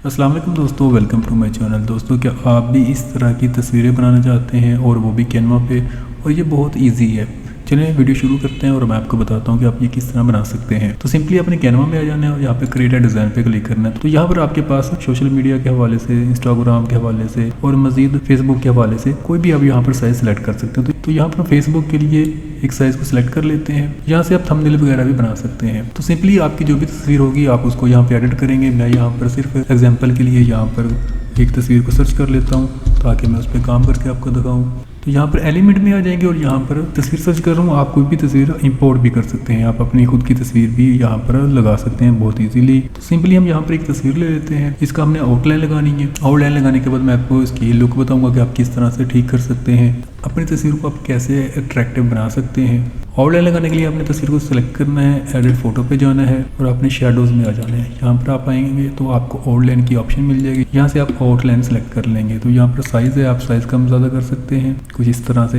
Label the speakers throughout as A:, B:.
A: अस्सलाम वालेकुम दोस्तों, वेलकम टू माय चैनल। दोस्तों, क्या आप भी इस तरह की तस्वीरें बनाना चाहते हैं और वो भी कैनवा पे, और ये बहुत इजी है। चलिए वीडियो शुरू करते हैं और मैं आपको बताता हूँ कि आप ये किस तरह बना सकते हैं। तो सिंपली अपने कैनवा में आ जाना है और यहाँ पे क्रिएट डिज़ाइन पे क्लिक करना है। तो यहाँ पर आपके पास सोशल मीडिया के हवाले से, इंस्टाग्राम के हवाले से और मजीद फेसबुक के हवाले से कोई भी आप यहाँ पर साइज सेलेक्ट कर सकते हैं। तो यहाँ पर फेसबुक के लिए एक साइज़ को सिलेक्ट कर लेते हैं। यहाँ से आप थंबनेल वगैरह भी बना सकते हैं। तो सिंपली आपकी जो भी तस्वीर होगी आप उसको यहाँ पे एडिट करेंगे। मैं यहाँ पर सिर्फ एग्जांपल के लिए यहाँ पर एक तस्वीर को सर्च कर लेता हूँ ताकि मैं उस पर काम करके आपको दिखाऊँ। तो यहाँ पर एलिमेंट में आ जाएंगे और यहाँ पर तस्वीर सर्च कर रहा हूँ। आप कोई भी तस्वीर इंपोर्ट भी कर सकते हैं। आप अपनी खुद की तस्वीर भी यहाँ पर लगा सकते हैं बहुत इजीली। तो सिंपली हम यहाँ पर एक तस्वीर ले लेते हैं। इसका हमने आउटलाइन लगानी है। आउटलाइन लगाने के बाद मैं आपको इसकी लुक बताऊँगा कि आप किस तरह से ठीक कर सकते हैं। अपनी तस्वीर को आप कैसे अट्रैक्टिव बना सकते हैं। आउटलाइन लगाने के लिए आपने तस्वीर को सिलेक्ट करना है, एडिट फोटो पे जाना है और अपने शेडोज़ में आ जाना है। यहाँ पर आप आएंगे तो आपको आउटलाइन की ऑप्शन मिल जाएगी। यहाँ से आप आउटलाइन सेलेक्ट कर लेंगे। तो यहाँ पर साइज़ है, आप साइज़ कम ज़्यादा कर सकते हैं कुछ इस तरह से।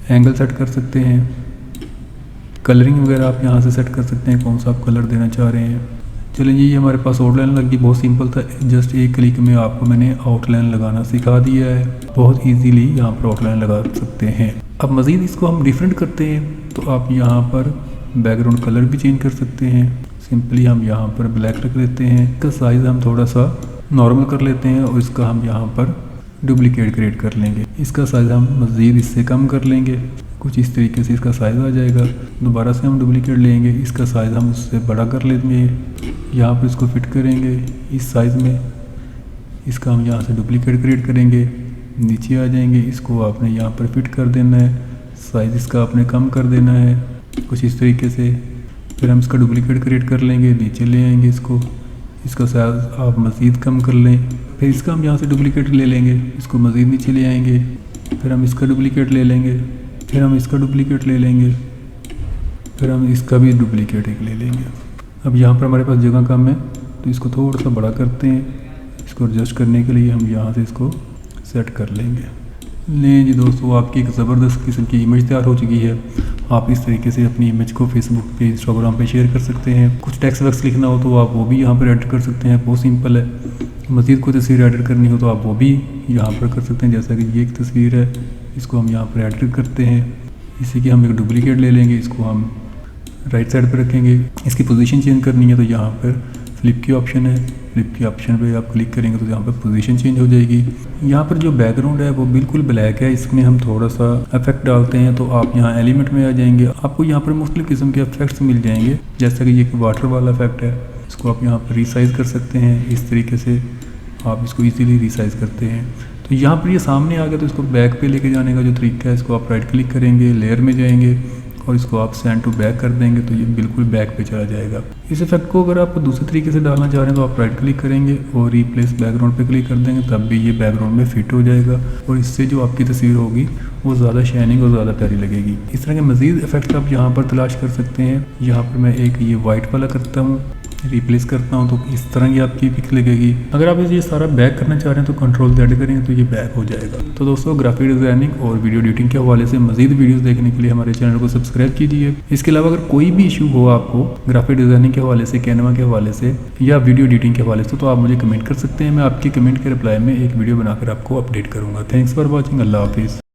A: एंगल सेट कर सकते हैं। कलरिंग वगैरह आप यहाँ से सेट कर सकते हैं, कौन सा आप कलर देना चाह रहे हैं। चलिए ये हमारे पास आउटलाइन लगी, बहुत सिंपल था। जस्ट एक क्लिक में आपको मैंने आउटलाइन लगाना सिखा दिया है। बहुत इजीली यहाँ पर आउटलाइन लगा सकते हैं। अब मज़ीद इसको हम डिफरेंट करते हैं तो आप यहाँ पर बैकग्राउंड कलर भी चेंज कर सकते हैं। सिंपली हम यहाँ पर ब्लैक रख लेते हैं। इसका साइज़ हम थोड़ा सा नॉर्मल कर लेते हैं और इसका हम यहाँ पर डुप्लीकेट क्रिएट कर लेंगे। इसका साइज़ हम मज़ीद इससे कम कर लेंगे। कुछ इस तरीके से इसका साइज़ आ जाएगा। दोबारा से हम डुप्लीकेट लेंगे, इसका साइज़ हम उससे बड़ा कर लेंगे। यहाँ पर इसको फिट करेंगे इस साइज़ में। इसका हम यहाँ से डुप्लीकेट क्रिएट करेंगे, नीचे आ जाएंगे। इसको आपने यहाँ पर फिट कर देना है। साइज़ इसका आपने कम कर देना है कुछ इस तरीके से। फिर हम इसका डुप्लीकेट क्रिएट कर लेंगे, नीचे ले आएंगे इसको। इसका साइज़ आप मज़ीद कम कर लें। फिर इसका हम यहाँ से डुप्लीकेट ले लेंगे, इसको मज़ीद नीचे ले आएंगे। फिर हम इसका डुप्लीकेट ले लेंगे। फिर हम इसका डुप्लीकेट ले लेंगे। फिर हम इसका भी डुप्लीकेट एक ले लेंगे। अब यहाँ पर हमारे पास जगह कम है तो इसको थोड़ा सा बड़ा करते हैं। इसको एडजस्ट करने के लिए हम यहाँ से इसको सेट कर लेंगे। लें जी दोस्तों, आपकी एक ज़बरदस्त किस्म की इमेज तैयार हो चुकी है। आप इस तरीके से अपनी इमेज को फेसबुक पे, इंस्टाग्राम पे शेयर कर सकते हैं। कुछ टेक्स्ट वक्स लिखना हो तो आप वो भी यहाँ पर एडिट कर सकते हैं, बहुत सिंपल है। मज़ीद कोई तस्वीर एडिट करनी हो तो आप वो भी यहाँ पर कर सकते हैं। जैसा कि ये एक तस्वीर है, इसको हम यहाँ पर एडिट करते हैं। इसी की हम एक डुप्लीकेट ले लेंगे, इसको हम राइट साइड पर रखेंगे। इसकी पोजीशन चेंज करनी है तो यहाँ पर फ्लिप की ऑप्शन है। फ्लिप की ऑप्शन पे आप क्लिक करेंगे तो यहाँ पर पोजीशन चेंज हो जाएगी। यहाँ पर जो बैकग्राउंड है वो बिल्कुल ब्लैक है, इसमें हम थोड़ा सा इफेक्ट डालते हैं। तो आप यहाँ एलिमेंट में आ जाएंगे, आपको यहाँ पर मुख्तलिफ किस्म के इफेक्ट्स मिल जाएंगे। जैसा कि ये वाटर वाला इफेक्ट है, इसको आप यहाँ पर रिसाइज कर सकते हैं। इस तरीके से आप इसको ईजीली रिसाइज करते हैं। तो यहाँ पर ये सामने आ गया तो इसको बैक पे लेके जाने का जो तरीका है, इसको आप राइट क्लिक करेंगे, लेयर में जाएंगे और इसको आप सेंड टू बैक कर देंगे तो ये बिल्कुल बैक पे चला जाएगा। इस इफेक्ट को अगर आप दूसरे तरीके से डालना चाह रहे हैं तो आप राइट क्लिक करेंगे और रिप्लेस बैकग्राउंड पे क्लिक कर देंगे, तब भी ये बैकग्राउंड में फिट हो जाएगा और इससे जो आपकी तस्वीर होगी वो ज़्यादा शाइनिंग और ज़्यादा प्यारी लगेगी। इस तरह के मज़ीद इफेक्ट आप यहाँ पर तलाश कर सकते हैं। यहाँ पर मैं एक ये वाइट वाला करता हूँ, रिप्लेस करता हूँ तो इस तरह की आपकी पिक लगेगी। अगर आप ये सारा बैक करना चाह रहे हैं तो कंट्रोल Z करेंगे तो ये बैक हो जाएगा। तो दोस्तों, ग्राफिक डिज़ाइनिंग और वीडियो एडिटिंग के हवाले से मज़ीद वीडियोस देखने के लिए हमारे चैनल को सब्सक्राइब कीजिए। इसके अलावा अगर कोई भी इशू हो आपको ग्राफिक डिज़ाइनिंग के हवाले से, कैनवा के हवाले से या वीडियो एडिटिंग के हवाले से, तो आप मुझे कमेंट कर सकते हैं। मैं आपकी कमेंट के रिप्लाई में एक वीडियो बनाकर आपको अपडेट करूँगा। Thanks for watching. अल्लाह हाफिज़।